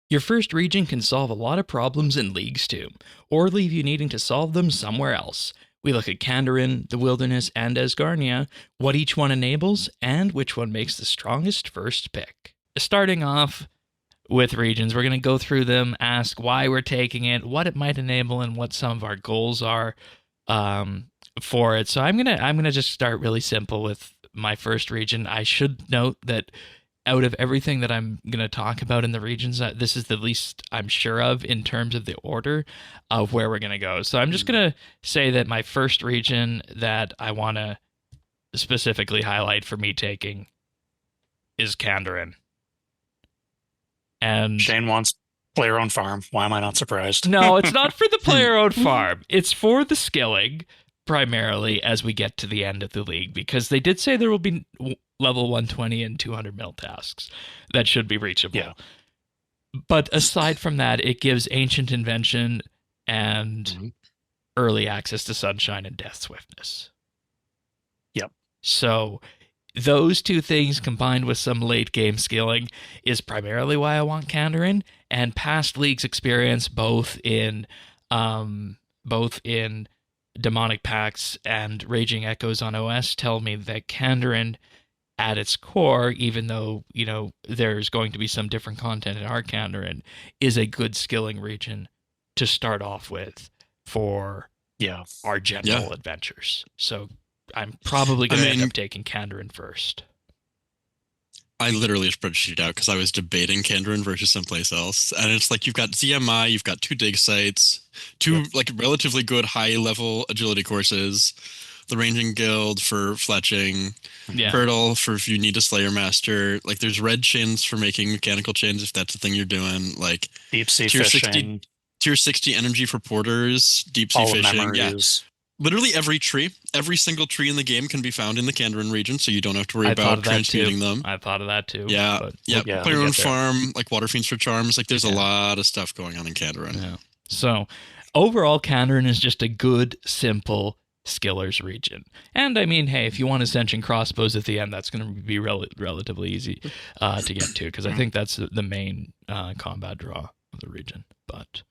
Your first region can solve a lot of problems in leagues too, or leave you needing to solve them somewhere else. We look at Kandarin, the Wilderness, and Asgarnia, what each one enables, and which one makes the strongest first pick. Starting off with regions, we're going to go through them, ask why we're taking it, what it might enable, and what some of our goals are for it. So I'm gonna just start really simple with my first region. I should note that out of everything that I'm going to talk about in the regions, this is the least I'm sure of in terms of the order of where we're going to go. So I'm just going to say that my first region that I want to specifically highlight for me taking is Kandarin. And Shane wants player-owned farm. Why am I not surprised? No, it's not for the player-owned farm. It's for the skilling, primarily, as we get to the end of the league, because they did say there will be level 120 and 200 mil tasks that should be reachable. Yeah. But aside from that, it gives Ancient Invention and early access to Sunshine and Death Swiftness. Yep. So those two things combined with some late game skilling is primarily why I want Kandarin, and past leagues experience both in Demonic Pacts and Raging Echoes on OS tell me that Kandarin at its core, even though, there's going to be some different content in our Kandarin, is a good skilling region to start off with for our general adventures. So I'm probably going to end up taking Kandarin first. I literally spreadsheeted out because I was debating Kandarin versus someplace else. And it's like you've got ZMI, you've got 2 dig sites, 2 like relatively good high-level agility courses, the Ranging Guild for fletching, Hurdle for if you need a Slayer Master. Like there's red chins for making mechanical chins if that's the thing you're doing. Like deep sea fishing. Tier 60 energy for porters, deep sea fishing. Memories. Literally every single tree in the game can be found in the Kandarin region, so you don't have to worry about transmuting them. I thought of that too. Yeah, player own farm, like Water Fiends for Charms. Like there's a lot of stuff going on in Kandarin. Yeah. So overall, Kandarin is just a good, simple skillers region. And I mean, hey, if you want Ascension crossbows at the end, that's going to be relatively easy to get to, because I think that's the main combat draw of the region. But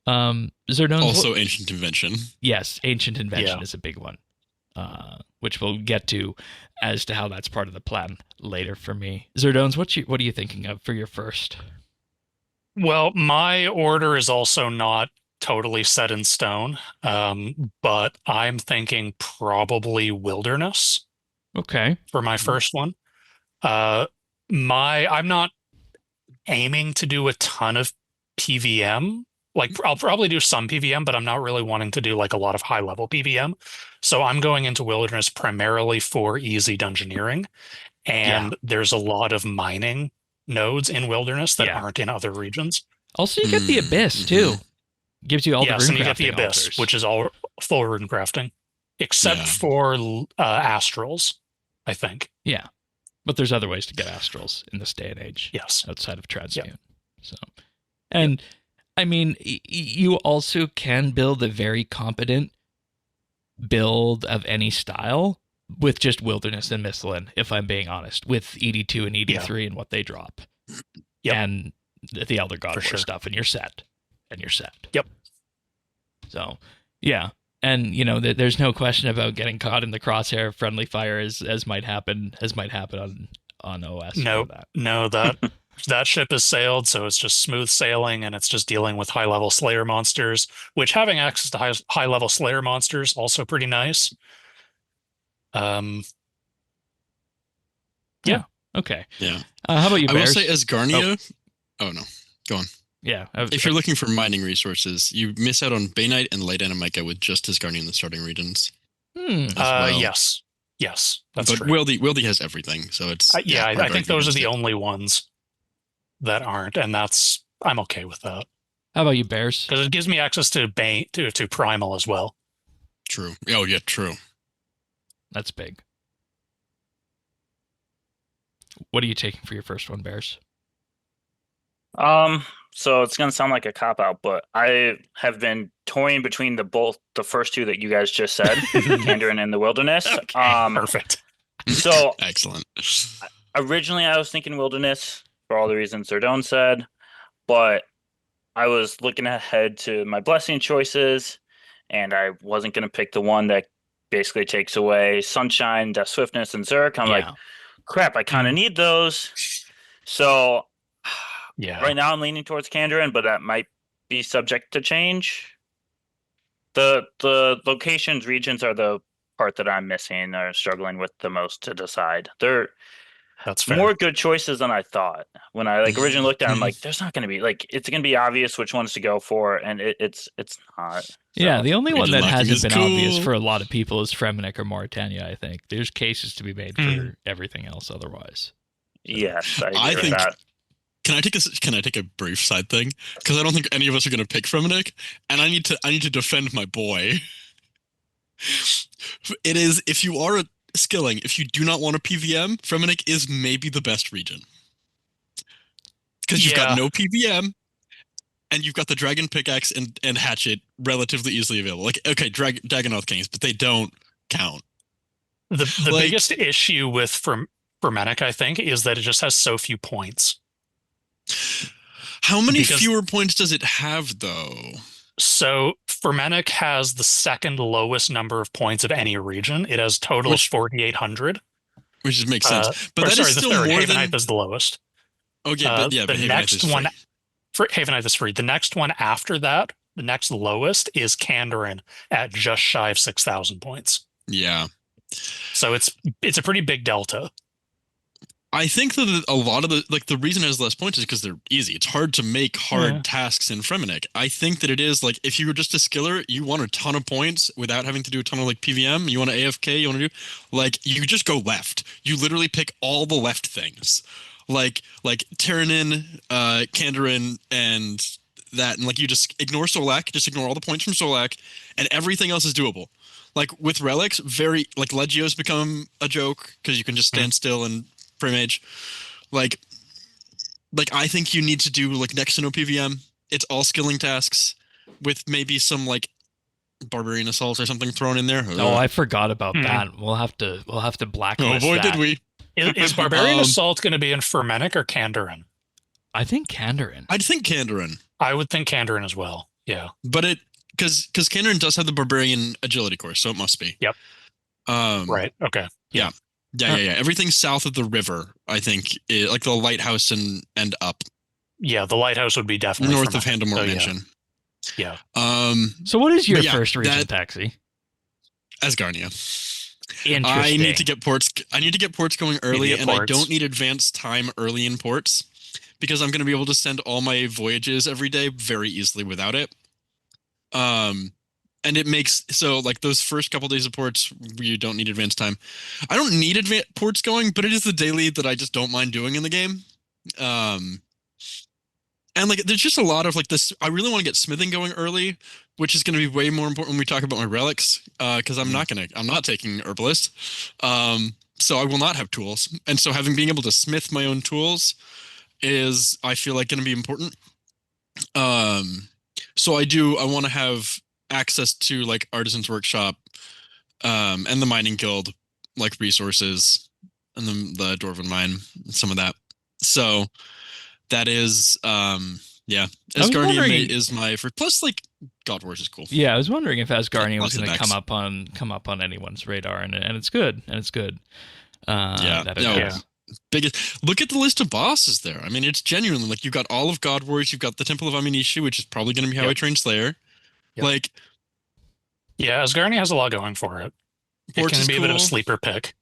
Zerdone's also Ancient Invention. Yes, Ancient Invention is a big one, which we'll get to as to how that's part of the plan later for me. Zerdone's, what are you thinking of for your first? Well, my order is also not totally set in stone, but I'm thinking probably Wilderness. Okay. For my first one. I'm not aiming to do a ton of PVM. Like I'll probably do some PVM, but I'm not really wanting to do like a lot of high level PVM. So I'm going into Wilderness primarily for easy dungeoneering. And there's a lot of mining nodes in Wilderness that aren't in other regions. Also, you get the Abyss too. Gives you all the rune crafting. Yes, and you get the Abyss, which is all full rune crafting, except for Astrals, I think. Yeah, but there's other ways to get Astrals in this day and age. Yes, outside of Transmute. Yep. So, and I mean, you also can build a very competent build of any style with just Wilderness and Mistlin, if I'm being honest, with ED2 and ED3 and what they drop. And the Elder God War stuff, and you're set. Yep. So, yeah. And, there's no question about getting caught in the crosshair of friendly fire as might happen on OS. No, that ship has sailed, so it's just smooth sailing, and it's just dealing with high-level Slayer monsters, which having access to high-level Slayer monsters also pretty nice. Okay. Yeah. How about you, Bears? I will say Asgarnia. Oh, no. Go on. Yeah. If you're looking for mining resources, you miss out on Bainite and Light Animica with just Asgarnia in the starting regions. Yes, that's true. But Wildy has everything, so it's... I think those are the only ones that aren't, and I'm okay with that. How about you, Bears? Because it gives me access to to Primal as well. True. Oh, yeah, true. That's big. What are you taking for your first one, Bears? So it's going to sound like a cop-out, but I have been toying between the first two that you guys just said, Kandarin and the Wilderness. Okay, perfect. So excellent. Originally, I was thinking Wilderness for all the reasons Zerdone said. but I was looking ahead to my blessing choices, and I wasn't going to pick the one that basically takes away Sunshine, Death Swiftness, and Zerk. I'm like, Yeah. crap, I kind of Mm. need those. So Yeah. right now I'm leaning towards Kandarin, but that might be subject to change. The locations, regions are the part that I'm missing or struggling with the most to decide. They're That's fair. more good choices than I thought. When I like originally looked at it, I'm Mhm. like, there's not going to be like it's going to be obvious which ones to go for, and it's not. Yeah, So, the only one Region that locking hasn't is been obvious cool. for a lot of people is Fremennik or Mauritania, I think. There's cases to be made for Mm. everything else otherwise. yes, I agree I with think. that. Can I take a brief side thing? Because I don't think any of us are going to pick Fremennik, and I need to defend my boy. It is, if you are a skilling, if you do not want a PVM, Fremennik is maybe the best region. Because you've got Yeah. no PVM, and you've got the Dragon Pickaxe and Hatchet relatively easily available. Like, okay, Dagonoth Kings, but they don't count. The Like- biggest issue with Fremennik, I think, is that it just has so few points. How many Because- fewer points does it have, though? So Fremennik has the second lowest number of points of any region. It has total of Which- 4,800. Which just makes sense. But Or that sorry, is the still third. more Haven than... Height is the lowest. Okay, but yeah, The but Haven Height next is one, free. Haven Height is free. The next one after that, the next lowest is Kandarin at just shy of 6,000 points. Yeah. So it's a pretty big delta. I think that a lot of the reason it has less points is because they're easy. It's hard to make hard Yeah. tasks in Fremennik. I think that it is like, if you were just a skiller, you want a ton of points without having to do a ton of like PVM. You want to AFK, you want to do like, you just go left. You literally pick all the left things, like Tyrannin, Kandarin, and that, and like you just ignore Solak, just ignore all the points from Solak, and everything else is doable. Like with relics, very like Legio's become a joke because you can just stand still and Mage. Like I think you need to do like next to no PVM. It's all skilling tasks with maybe some like barbarian assault or something thrown in there. Oh, I forgot about Hmm. that. We'll have to blacklist Oh boy, that. did we! Is Barbarian Assault going to be in Fremennik or Kandarin? I think Kandarin. I'd think Kandarin, I would think Kandarin as well. Yeah. but it because Kandarin does have the barbarian agility course, so it must be. Yep. Right. Okay. Yeah. Everything south of the river, I think, like the lighthouse and up Yeah, the lighthouse would be definitely north of Fremennik. Handamore So, yeah. Mansion. Yeah. So what is your but yeah, first region, that- Taxi? Asgarnia. Interesting. I need to get ports going early, get and I ports. don't need advanced time early in ports because I'm going to be able to send all my voyages every day very easily without it. And it makes so like those first couple days of ports, you don't need advanced time. I don't need ports going, but it is the daily that I just don't mind doing in the game. And like there's just a lot of like this. I really want to get smithing going early, which is going to be way more important when we talk about my relics, because I'm not taking herbalist. So I will not have tools, and so being able to smith my own tools is, I feel like, going to be important. So I want to have access to like Artisan's Workshop, and the Mining Guild, like resources, and the Dwarven Mine, some of that. So that is, yeah. Asgarnia is my first. Plus, like God Wars is cool. Yeah, I was wondering if Asgarnia was Lots of going to decks. come up on anyone's radar, and it's good, Yeah, that it no. is. Biggest. Look at the list of bosses there. I mean, it's genuinely like you've got all of God Wars. You've got the Temple of Aminishu, which is probably going to be how Yep. I train Slayer. Yep. Like Yeah, Asgarnia has a lot going for it. It Ports can is be a bit of a cool. sleeper pick.